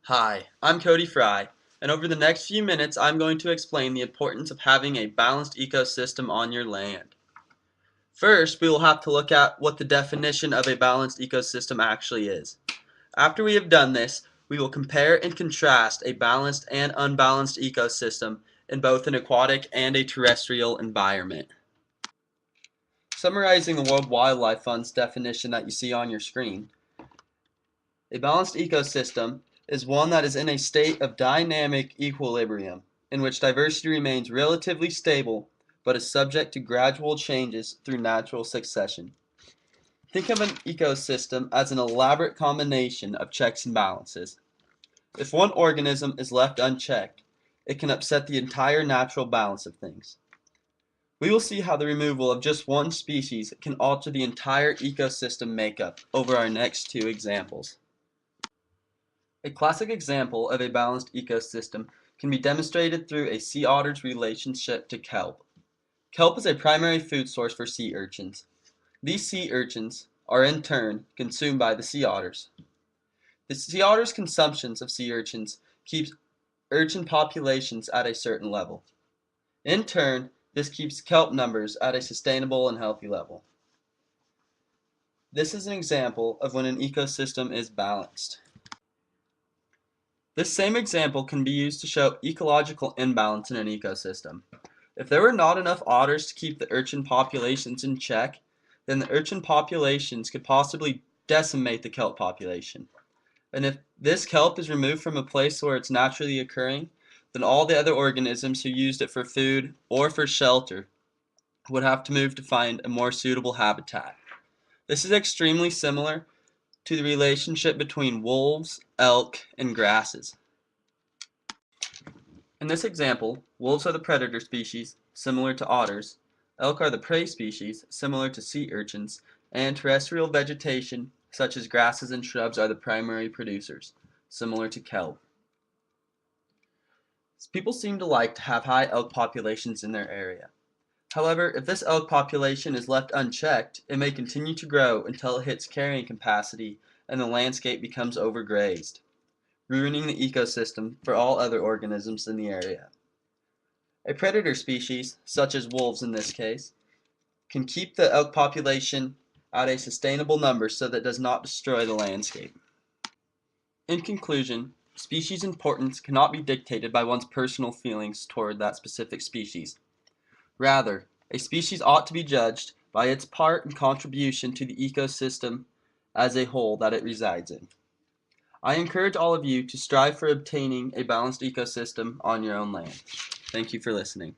Hi, I'm Cody Fry, and over the next few minutes I'm going to explain the importance of having a balanced ecosystem on your land. First, we will have to look at what the definition of a balanced ecosystem actually is. After we have done this, we will compare and contrast a balanced and unbalanced ecosystem in both an aquatic and a terrestrial environment. Summarizing the World Wildlife Fund's definition that you see on your screen, a balanced ecosystem is one that is in a state of dynamic equilibrium, in which diversity remains relatively stable but is subject to gradual changes through natural succession. Think of an ecosystem as an elaborate combination of checks and balances. If one organism is left unchecked, it can upset the entire natural balance of things. We will see how the removal of just one species can alter the entire ecosystem makeup over our next two examples. A classic example of a balanced ecosystem can be demonstrated through a sea otter's relationship to kelp. Kelp is a primary food source for sea urchins. These sea urchins are in turn consumed by the sea otters. The sea otter's consumptions of sea urchins keeps urchin populations at a certain level. In turn, this keeps kelp numbers at a sustainable and healthy level. This is an example of when an ecosystem is balanced. This same example can be used to show ecological imbalance in an ecosystem. If there were not enough otters to keep the urchin populations in check, then the urchin populations could possibly decimate the kelp population. And if this kelp is removed from a place where it's naturally occurring, then all the other organisms who used it for food or for shelter would have to move to find a more suitable habitat. This is extremely similar to the relationship between wolves, elk, and grasses. In this example, wolves are the predator species, similar to otters, elk are the prey species, similar to sea urchins, and terrestrial vegetation, such as grasses and shrubs, are the primary producers, similar to kelp. People seem to like to have high elk populations in their area. However, if this elk population is left unchecked, it may continue to grow until it hits carrying capacity and the landscape becomes overgrazed, ruining the ecosystem for all other organisms in the area. A predator species, such as wolves in this case, can keep the elk population at a sustainable number so that it does not destroy the landscape. In conclusion, species importance cannot be dictated by one's personal feelings toward that specific species. Rather, a species ought to be judged by its part and contribution to the ecosystem as a whole that it resides in. I encourage all of you to strive for obtaining a balanced ecosystem on your own land. Thank you for listening.